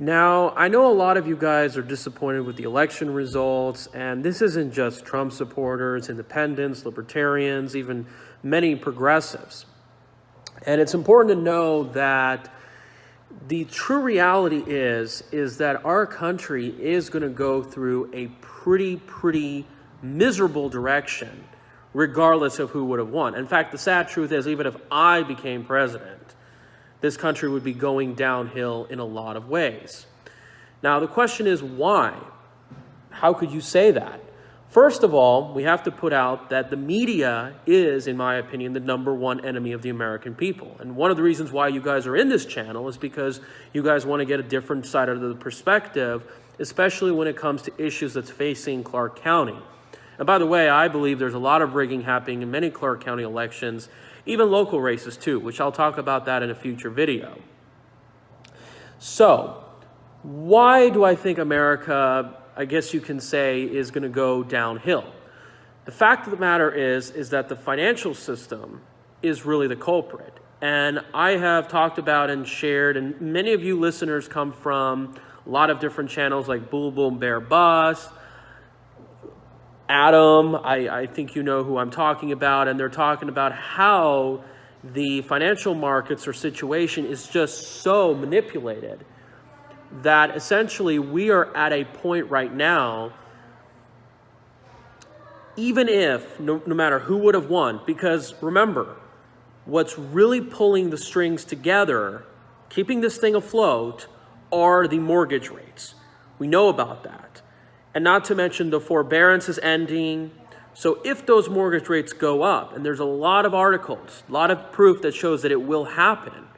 Now, I know a lot of you guys are disappointed with the election results, and this isn't just Trump supporters, independents, libertarians, even many progressives. And it's important to know that the true reality is that our country is going to go through a pretty miserable direction, regardless of who would have won. In fact, the sad truth is, even if I became president, this country would be going downhill in a lot of ways. Now, the question is why? How could you say that? First of all, we have to put out that the media is, in my opinion, the #1 enemy of the American people. And one of the reasons why you guys are in this channel is because you guys want to get a different side of the perspective, especially when it comes to issues that's facing Clark County. And by the way, I believe there's a lot of rigging happening in many Clark County elections, even local races too, which I'll talk about that in a future video. So, why do I think America, I guess you can say, is going to go downhill? The fact of the matter is that the financial system is really the culprit. And I have talked about and shared, and many of you listeners come from a lot of different channels like Bull Boom Bear Bust, Adam, I think you know who I'm talking about, and they're talking about how the financial markets or situation is just so manipulated that essentially we are at a point right now, even if, no matter who would have won, because remember, what's really pulling the strings together, keeping this thing afloat, are the mortgage rates. We know about that. And not to mention the forbearance is ending. So if those mortgage rates go up, and there's a lot of articles, a lot of proof that shows that it will happen,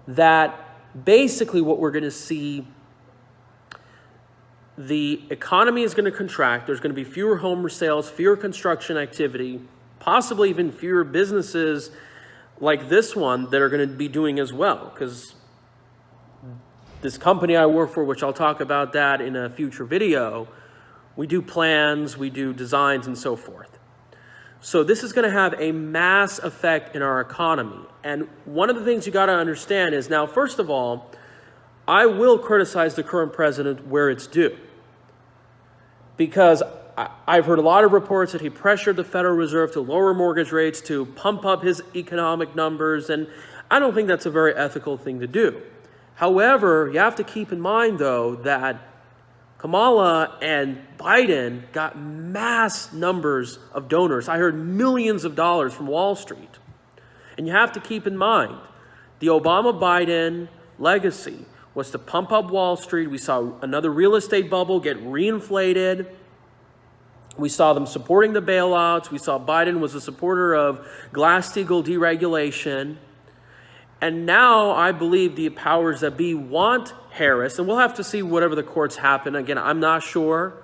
that basically what we're going to see, the economy is going to contract. There's going to be fewer home sales, fewer construction activity, possibly even fewer businesses like this one that are going to be doing as well. Because this company I work for, which I'll talk about that in a future video, we do plans, we do designs, and so forth. So this is going to have a mass effect in our economy. And one of the things you got to understand is, now, first of all, I will criticize the current president where it's due. Because I've heard a lot of reports that he pressured the Federal Reserve to lower mortgage rates to pump up his economic numbers, and I don't think that's a very ethical thing to do. However, you have to keep in mind, though, that Kamala and Biden got mass numbers of donors. I heard millions of dollars from Wall Street. And you have to keep in mind, the Obama-Biden legacy was to pump up Wall Street. We saw another real estate bubble get reinflated. We saw them supporting the bailouts. We saw Biden was a supporter of Glass-Steagall deregulation. And now I believe the powers that be want Harris, and we'll have to see whatever the courts happen. Again, I'm not sure.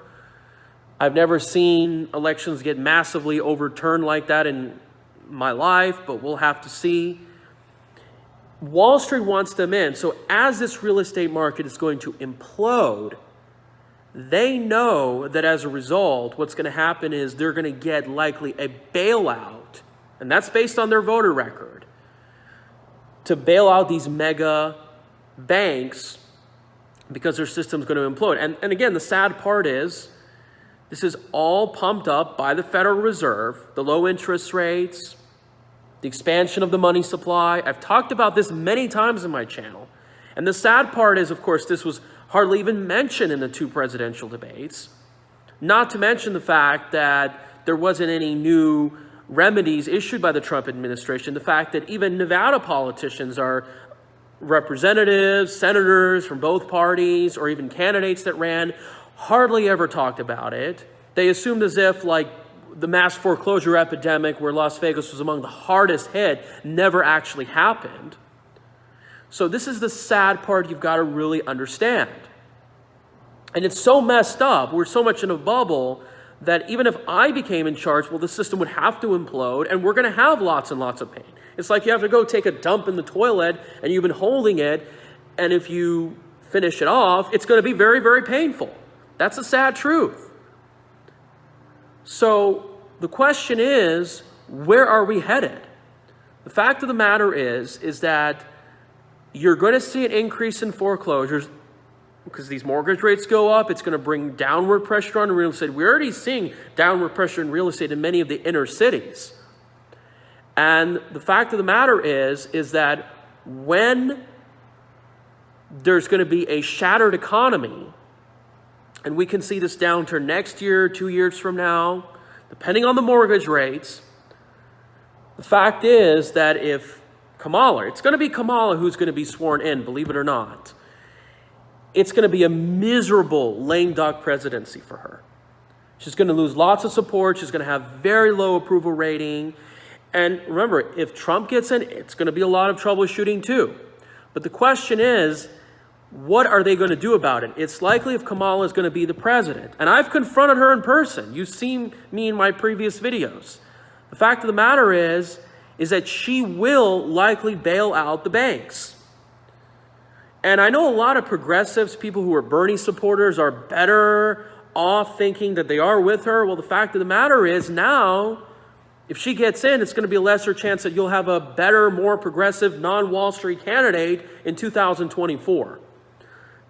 I've never seen elections get massively overturned like that in my life, but we'll have to see. Wall Street wants them in. So as this real estate market is going to implode, they know that as a result, what's going to happen is they're going to get likely a bailout, and that's based on their voter record, to bail out these mega banks because their system's going to implode. And again, the sad part is this is all pumped up by the Federal Reserve, the low interest rates, the expansion of the money supply. I've talked about this many times in my channel. And the sad part is, of course, this was hardly even mentioned in the two presidential debates, not to mention the fact that there wasn't any new remedies issued by the Trump administration, the fact that even Nevada politicians are representatives, senators from both parties, or even candidates that ran, hardly ever talked about it. They assumed as if, like, the mass foreclosure epidemic where Las Vegas was among the hardest hit never actually happened. So this is the sad part you've got to really understand. And it's so messed up, we're so much in a bubble, that even if I became in charge, well, the system would have to implode, and we're going to have lots and lots of pain. It's like you have to go take a dump in the toilet, and you've been holding it, and if you finish it off, it's going to be very, very painful. That's the sad truth. So the question is, where are we headed? The fact of the matter is that you're going to see an increase in foreclosures. because these mortgage rates go up, it's going to bring downward pressure on real estate. We're already seeing downward pressure in real estate in many of the inner cities. And the fact of the matter is that when there's going to be a shattered economy, and we can see this downturn next year, 2 years from now, depending on the mortgage rates, the fact is that if Kamala, it's going to be Kamala who's going to be sworn in, believe it or not, it's going to be a miserable lame duck presidency for her. She's going to lose lots of support. She's going to have very low approval rating. And remember, if Trump gets in, it's going to be a lot of troubleshooting too. But the question is, what are they going to do about it? It's likely if Kamala is going to be the president. And I've confronted her in person. You've seen me in my previous videos. The fact of the matter is that she will likely bail out the banks. And I know a lot of progressives, people who are Bernie supporters, are better off thinking that they are with her. Well, the fact of the matter is now, if she gets in, it's going to be a lesser chance that you'll have a better, more progressive, non-Wall Street candidate in 2024.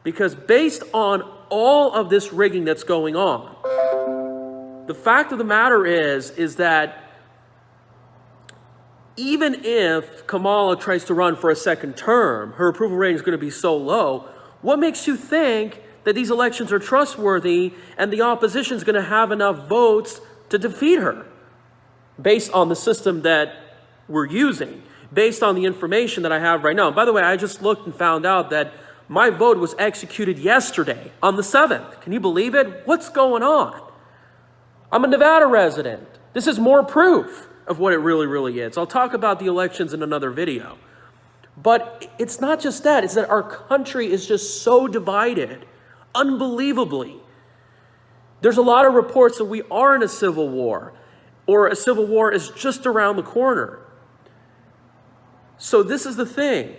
Because based on all of this rigging that's going on, the fact of the matter is that even if Kamala tries to run for a second term, her approval rating is going to be so low. What makes you think that these elections are trustworthy and the opposition is going to have enough votes to defeat her? Based on the system that we're using, based on the information that I have right now. And by the way, I just looked and found out that my vote was executed yesterday on the 7th. Can you believe it? What's going on? I'm a Nevada resident. This is more proof of what it really is. I'll talk about the elections in another video. But it's not just that. It's that our country is just so divided, unbelievably. There's a lot of reports that we are in a civil war, or a civil war is just around the corner. So this is the thing.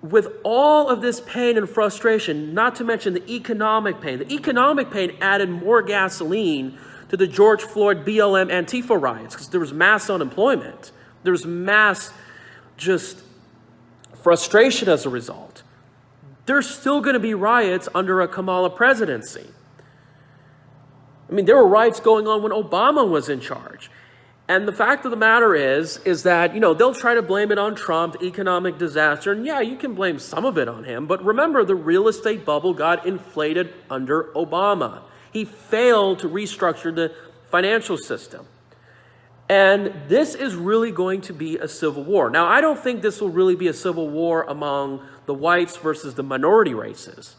With all of this pain and frustration, not to mention the economic pain added more gasoline to the George Floyd BLM Antifa riots, because there was mass unemployment. There was mass just frustration as a result. There's still going to be riots under a Kamala presidency. I mean, there were riots going on when Obama was in charge. And the fact of the matter is that, they'll try to blame it on Trump, the economic disaster. And yeah, you can blame some of it on him. But remember, the real estate bubble got inflated under Obama. He failed to restructure the financial system. And this is really going to be a civil war. Now, I don't think this will really be a civil war among the whites versus the minority races.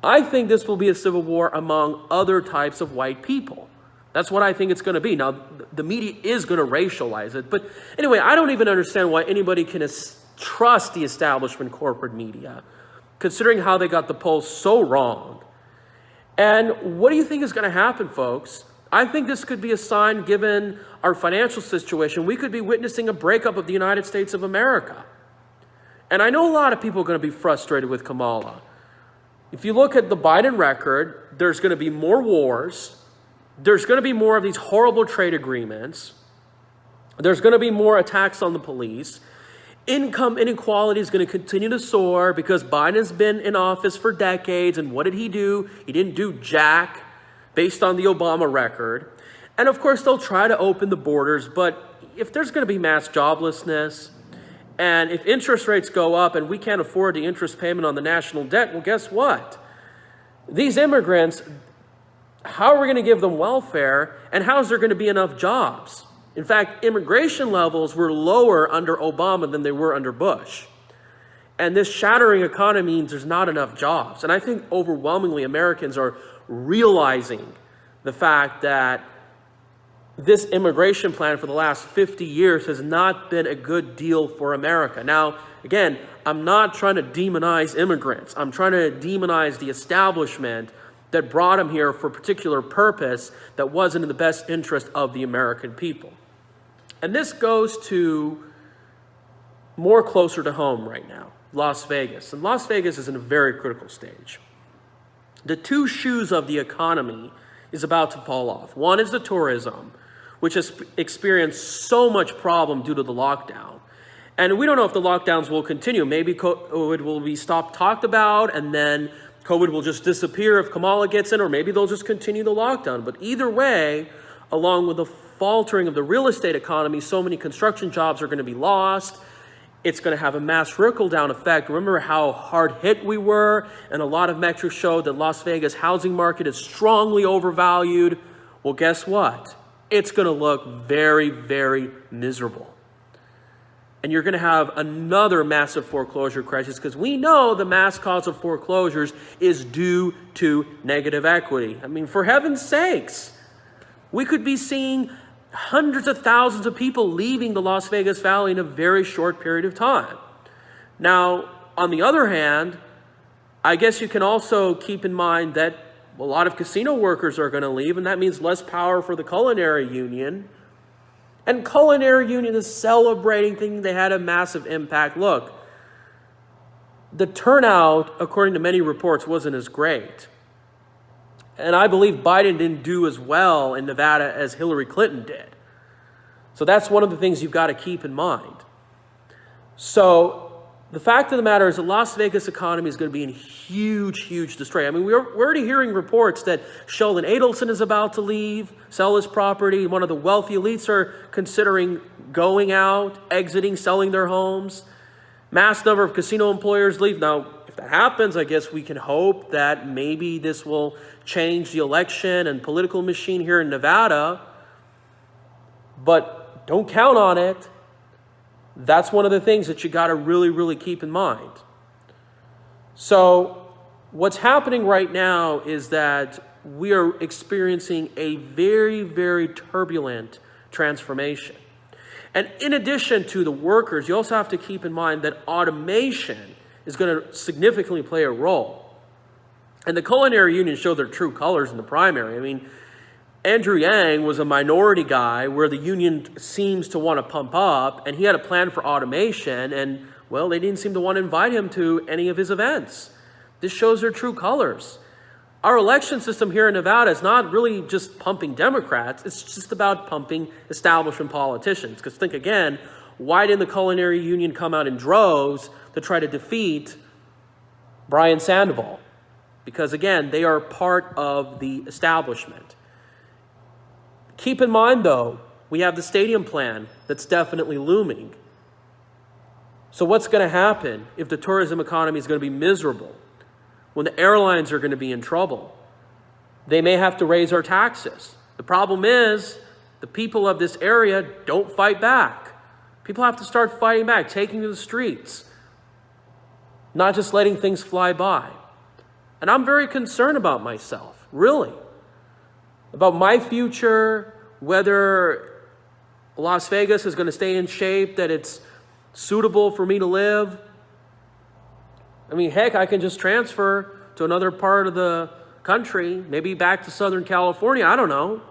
I think this will be a civil war among other types of white people. That's what I think it's going to be. Now, the media is going to racialize it. But anyway, I don't even understand why anybody can trust the establishment corporate media, considering how they got the polls so wrong. And what do you think is going to happen, folks? I think this could be a sign, given our financial situation, we could be witnessing a breakup of the United States of America. And I know a lot of people are going to be frustrated with Kamala. If you look at the Biden record, there's going to be more wars. There's going to be more of these horrible trade agreements. There's going to be more attacks on the police. Income inequality is going to continue to soar because Biden's been in office for decades. And what did he do? He didn't do jack based on the Obama record. And of course, they'll try to open the borders. But if there's going to be mass joblessness, and if interest rates go up and we can't afford the interest payment on the national debt, well, guess what? These immigrants, how are we going to give them welfare? And how is there going to be enough jobs? In fact, immigration levels were lower under Obama than they were under Bush. And this shattering economy means there's not enough jobs. And I think overwhelmingly Americans are realizing the fact that this immigration plan for the last 50 years has not been a good deal for America. Now, again, I'm not trying to demonize immigrants. I'm trying to demonize the establishment that brought them here for a particular purpose that wasn't in the best interest of the American people. And this goes to more closer to home right now, Las Vegas. And Las Vegas is in a very critical stage. The two shoes of the economy is about to fall off. One is the tourism, which has experienced so much problem due to the lockdown. And we don't know if the lockdowns will continue. Maybe COVID will be talked about, and then COVID will just disappear if Kamala gets in, or maybe they'll just continue the lockdown. But either way, along with the faltering of the real estate economy, so many construction jobs are going to be lost. It's going to have a mass trickle-down effect. Remember how hard hit we were? And a lot of metrics showed that Las Vegas housing market is strongly overvalued. Well, guess what? It's going to look very, very miserable. And you're going to have another massive foreclosure crisis, because we know the mass cause of foreclosures is due to negative equity. I mean, for heaven's sakes, we could be seeing hundreds of thousands of people leaving the Las Vegas Valley in a very short period of time. Now, on the other hand, I guess you can also keep in mind that a lot of casino workers are going to leave, and that means less power for the Culinary Union. And Culinary Union is celebrating, thinking they had a massive impact. Look, the turnout, according to many reports, wasn't as great. And I believe Biden didn't do as well in Nevada as Hillary Clinton did. So that's one of the things you've got to keep in mind. So the fact of the matter is the Las Vegas economy is going to be in huge, huge distress. I mean, we're already hearing reports that Sheldon Adelson is about to leave, sell his property. One of the wealthy elites are considering going out, exiting, selling their homes. Mass number of casino employers leave. Now, if that happens, I guess we can hope that maybe this will change the election and political machine here in Nevada. But don't count on it. That's one of the things that you got to really, really keep in mind. So what's happening right now is that we are experiencing a very, very turbulent transformation. And in addition to the workers, you also have to keep in mind that automation is going to significantly play a role. And the Culinary Union showed their true colors in the primary. I mean, Andrew Yang was a minority guy where the union seems to want to pump up, and he had a plan for automation, and, well, they didn't seem to want to invite him to any of his events. This shows their true colors. Our election system here in Nevada is not really just pumping Democrats, it's just about pumping establishment politicians. Because think again, why didn't the Culinary Union come out in droves to try to defeat Brian Sandoval? Because again, they are part of the establishment. Keep in mind, though, we have the stadium plan that's definitely looming. So what's going to happen if the tourism economy is going to be miserable? When the airlines are going to be in trouble? They may have to raise our taxes. The problem is the people of this area don't fight back. People have to start fighting back, taking to the streets, not just letting things fly by. And I'm very concerned about myself, really. About my future, whether Las Vegas is going to stay in shape, that it's suitable for me to live. I mean, heck, I can just transfer to another part of the country, maybe back to Southern California, I don't know.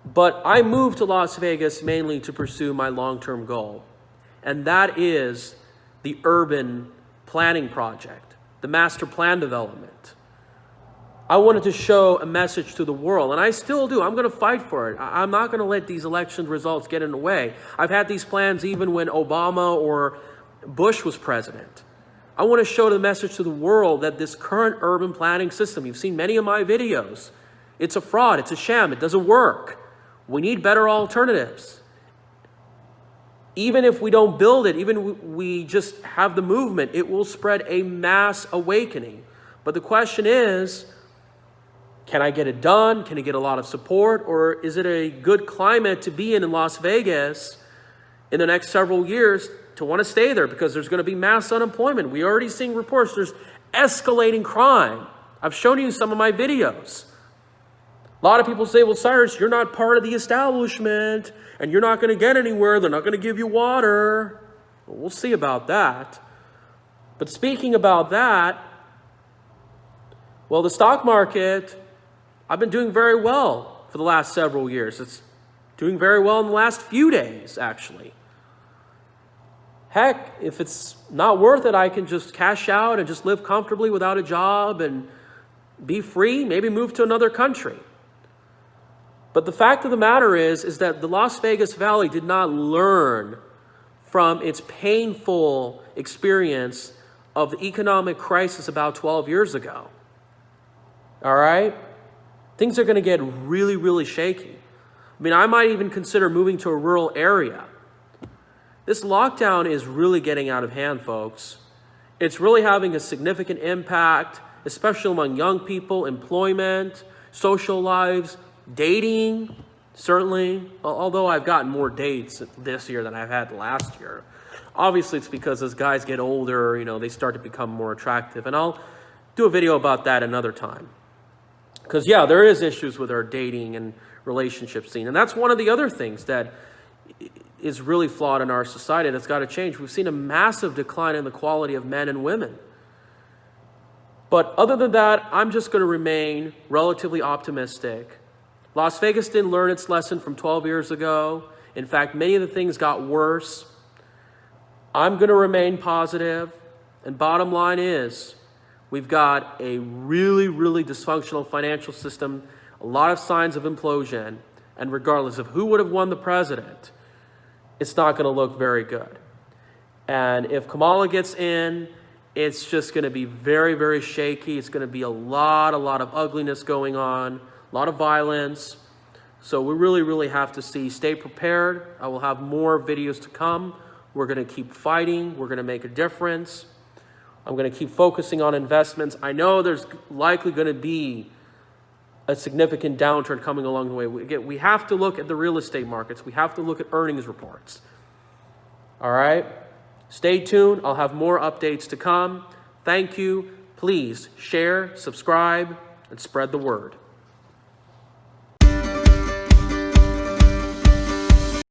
But I moved to Las Vegas mainly to pursue my long-term goal, and that is the urban planning project, the master plan development. I wanted to show a message to the world, and I still do. I'm going to fight for it. I'm not going to let these election results get in the way. I've had these plans even when Obama or Bush was president. I want to show the message to the world that this current urban planning system, you've seen many of my videos, it's a fraud, it's a sham, it doesn't work. We need better alternatives. Even if we don't build it, even we just have the movement, it will spread a mass awakening. But the question is, can I get it done? Can I get a lot of support? Or is it a good climate to be in Las Vegas in the next several years to want to stay there? Because there's going to be mass unemployment. We're already seeing reports. There's escalating crime. I've shown you some of my videos. A lot of people say, well, Cyrus, you're not part of the establishment and you're not going to get anywhere. They're not going to give you water. Well, we'll see about that. But speaking about that, well, the stock market, I've been doing very well for the last several years. It's doing very well in the last few days, actually. Heck, if it's not worth it, I can just cash out and just live comfortably without a job and be free, maybe move to another country. But the fact of the matter is that the Las Vegas Valley did not learn from its painful experience of the economic crisis about 12 years ago. All right? Things are going to get really, really shaky. I mean, I might even consider moving to a rural area. This lockdown is really getting out of hand, folks. It's really having a significant impact, especially among young people, employment, social lives, dating, certainly. Although I've gotten more dates this year than I've had last year. Obviously, it's because as guys get older, you know, they start to become more attractive. And I'll do a video about that another time. Because, yeah, there is issues with our dating and relationship scene. And that's one of the other things that is really flawed in our society that's got to change. We've seen a massive decline in the quality of men and women. But other than that, I'm just going to remain relatively optimistic. Las Vegas didn't learn its lesson from 12 years ago. In fact, many of the things got worse. I'm going to remain positive. And bottom line is, we've got a really, really dysfunctional financial system, a lot of signs of implosion. And regardless of who would have won the president, it's not going to look very good. And if Kamala gets in, it's just going to be very, very shaky. It's going to be a lot of ugliness going on, a lot of violence. So we really, really have to stay prepared. I will have more videos to come. We're going to keep fighting. We're going to make a difference. I'm going to keep focusing on investments. I know there's likely going to be a significant downturn coming along the way. We have to look at the real estate markets. We have to look at earnings reports. All right? Stay tuned. I'll have more updates to come. Thank you. Please share, subscribe, and spread the word.